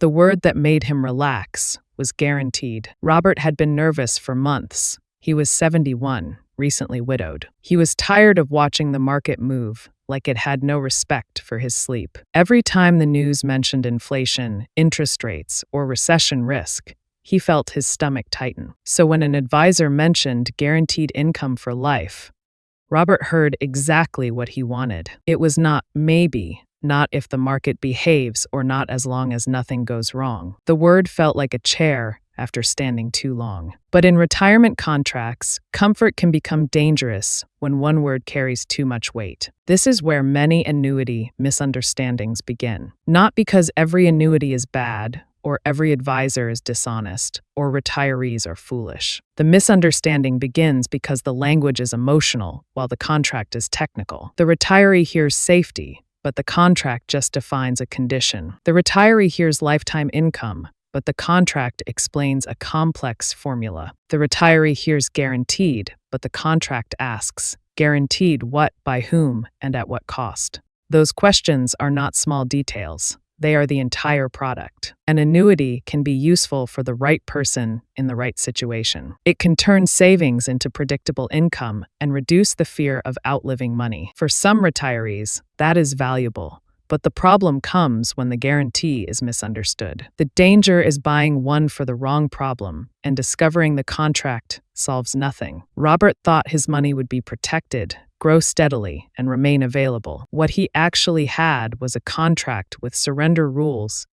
The word that made him relax was guaranteed. Robert had been nervous for months. He was 71, recently widowed. He was tired of watching the market move like it had no respect for his sleep. Every time the news mentioned inflation, interest rates, or recession risk, he felt his stomach tighten. So when an advisor mentioned guaranteed income for life, Robert heard exactly what he wanted. It was not maybe, not if the market behaves, or not as long as nothing goes wrong. The word felt like a chair after standing too long. But in retirement contracts, comfort can become dangerous when one word carries too much weight. This is where many annuity misunderstandings begin. Not because every annuity is bad, or every advisor is dishonest, or retirees are foolish. The misunderstanding begins because the language is emotional, while the contract is technical. The retiree hears safety, but the contract just defines a condition. The retiree hears lifetime income, but the contract explains a complex formula. The retiree hears guaranteed, but the contract asks, guaranteed what, by whom, and at what cost? Those questions are not small details. They are the entire product. An annuity can be useful for the right person in the right situation. It can turn savings into predictable income and reduce the fear of outliving money. For some retirees, that is valuable. But the problem comes when the guarantee is misunderstood. The danger is buying one for the wrong problem and discovering the contract solves nothing. Robert thought his money would be protected, grow steadily, and remain available. What he actually had was a contract with surrender rules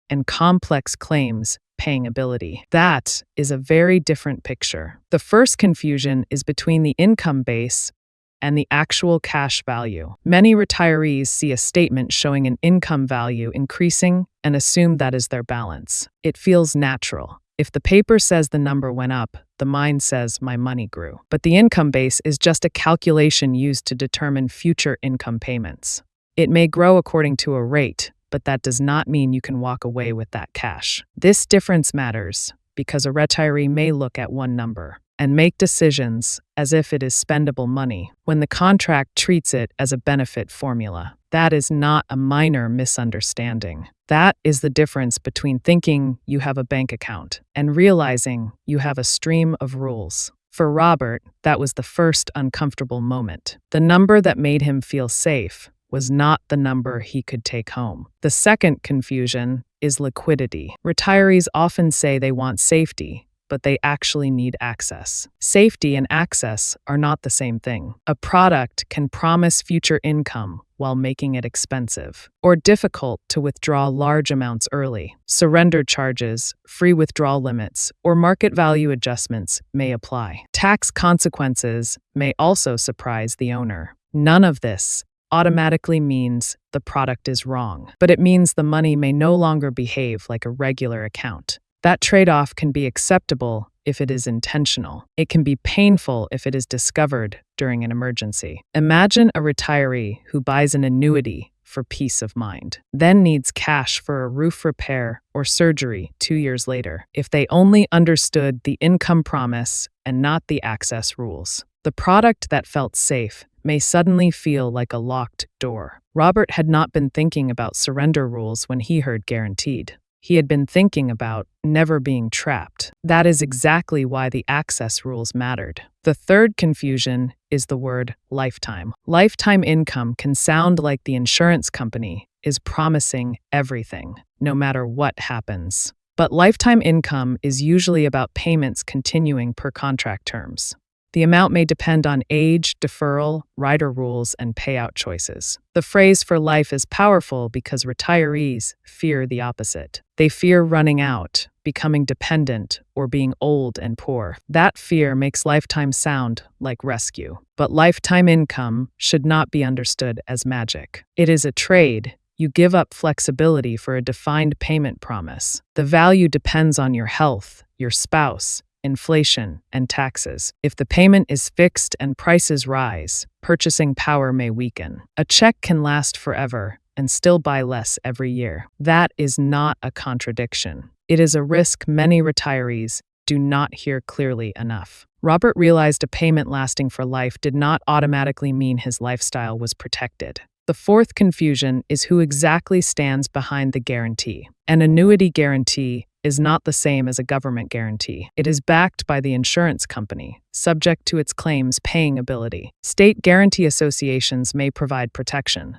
and complex claims paying ability. That is a very different picture. The first confusion is between the income base and the actual cash value. Many retirees see a statement showing an income value increasing and assume that is their balance. It feels natural. If the paper says the number went up, the mind says my money grew. But the income base is just a calculation used to determine future income payments. It may grow according to a rate, but that does not mean you can walk away with that cash. This difference matters because a retiree may look at one number and make decisions as if it is spendable money when the contract treats it as a benefit formula. That is not a minor misunderstanding. That is the difference between thinking you have a bank account and realizing you have a stream of rules. For Robert, that was the first uncomfortable moment. The number that made him feel safe was not the number he could take home. The second confusion is liquidity. Retirees often say they want safety, but they actually need access. Safety and access are not the same thing. A product can promise future income while making it expensive or difficult to withdraw large amounts early. Surrender charges, free withdrawal limits, or market value adjustments may apply. Tax consequences may also surprise the owner. None of this automatically means the product is wrong, but it means the money may no longer behave like a regular account. That trade-off can be acceptable if it is intentional. It can be painful if it is discovered during an emergency. Imagine a retiree who buys an annuity for peace of mind, then needs cash for a roof repair or surgery 2 years later. If they only understood the income promise and not the access rules, the product that felt safe may suddenly feel like a locked door. Robert had not been thinking about surrender rules when he heard guaranteed. He had been thinking about never being trapped. That is exactly why the access rules mattered. The third confusion is the word lifetime. Lifetime income can sound like the insurance company is promising everything, no matter what happens. But lifetime income is usually about payments continuing per contract terms. The amount may depend on age, deferral, rider rules, and payout choices. The phrase for life is powerful because retirees fear the opposite. They fear running out, becoming dependent, or being old and poor. That fear makes lifetime sound like rescue. But lifetime income should not be understood as magic. It is a trade. You give up flexibility for a defined payment promise. The value depends on your health, your spouse, inflation, and taxes. If the payment is fixed and prices rise, purchasing power may weaken. A check can last forever and still buy less every year. That is not a contradiction. It is a risk many retirees do not hear clearly enough. Robert realized a payment lasting for life did not automatically mean his lifestyle was protected. The fourth confusion is who exactly stands behind the guarantee. An annuity guarantee is not the same as a government guarantee. It is backed by the insurance company, subject to its claims paying ability. State guarantee associations may provide protection,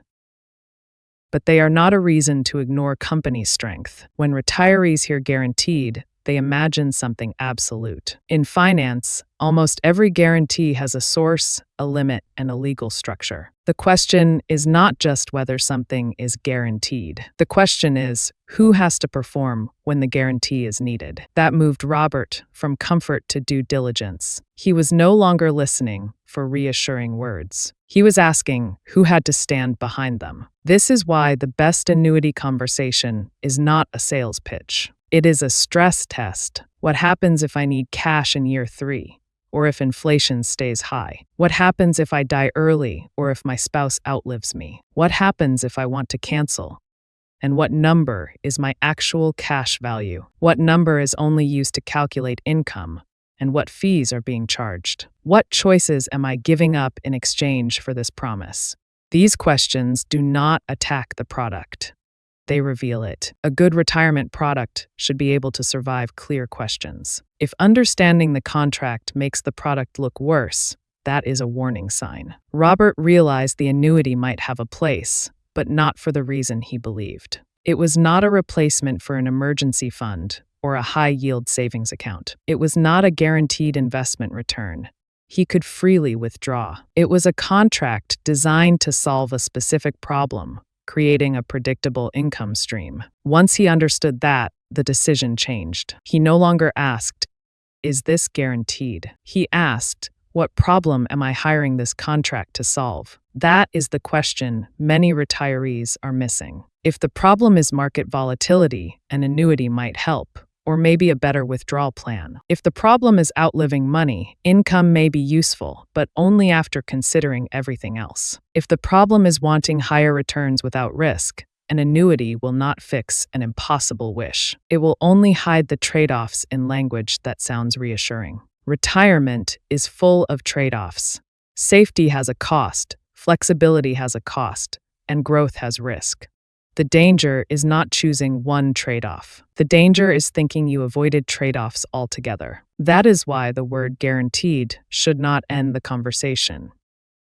but they are not a reason to ignore company strength. When retirees hear guaranteed, they imagine something absolute. In finance, almost every guarantee has a source, a limit, and a legal structure. The question is not just whether something is guaranteed. The question is, who has to perform when the guarantee is needed? That moved Robert from comfort to due diligence. He was no longer listening for reassuring words. He was asking who had to stand behind them. This is why the best annuity conversation is not a sales pitch. It is a stress test. What happens if I need cash in year 3? Or if inflation stays high? What happens if I die early or if my spouse outlives me? What happens if I want to cancel? And what number is my actual cash value? What number is only used to calculate income? And what fees are being charged? What choices am I giving up in exchange for this promise? These questions do not attack the product. They reveal it. A good retirement product should be able to survive clear questions. If understanding the contract makes the product look worse, that is a warning sign. Robert realized the annuity might have a place, but not for the reason he believed. It was not a replacement for an emergency fund or a high-yield savings account. It was not a guaranteed investment return. He could freely withdraw. It was a contract designed to solve a specific problem, creating a predictable income stream. Once he understood that, the decision changed. He no longer asked, "Is this guaranteed?" He asked, "What problem am I hiring this contract to solve?" That is the question many retirees are missing. If the problem is market volatility, an annuity might help, or maybe a better withdrawal plan. If the problem is outliving money, income may be useful, but only after considering everything else. If the problem is wanting higher returns without risk, an annuity will not fix an impossible wish. It will only hide the trade-offs in language that sounds reassuring. Retirement is full of trade-offs. Safety has a cost, flexibility has a cost, and growth has risk. The danger is not choosing one trade-off. The danger is thinking you avoided trade-offs altogether. That is why the word guaranteed should not end the conversation.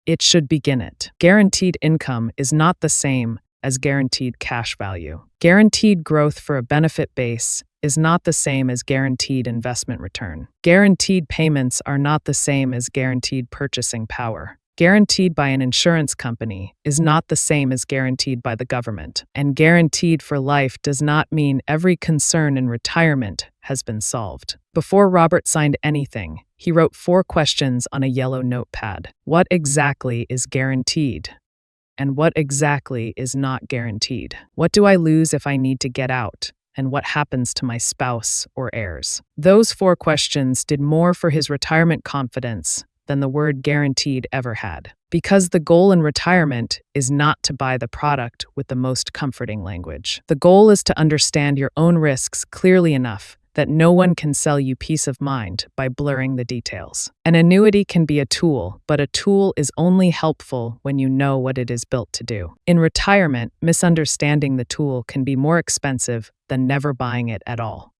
It should begin it. Guaranteed income is not the same as guaranteed cash value. Guaranteed growth for a benefit base is not the same as guaranteed investment return. Guaranteed payments are not the same as guaranteed purchasing power. Guaranteed by an insurance company is not the same as guaranteed by the government, and guaranteed for life does not mean every concern in retirement has been solved. Before Robert signed anything, he wrote 4 questions on a yellow notepad. What exactly is guaranteed? And what exactly is not guaranteed? What do I lose if I need to get out? And what happens to my spouse or heirs? Those 4 questions did more for his retirement confidence than the word guaranteed ever had. Because the goal in retirement is not to buy the product with the most comforting language. The goal is to understand your own risks clearly enough that no one can sell you peace of mind by blurring the details. An annuity can be a tool, but a tool is only helpful when you know what it is built to do. In retirement, misunderstanding the tool can be more expensive than never buying it at all.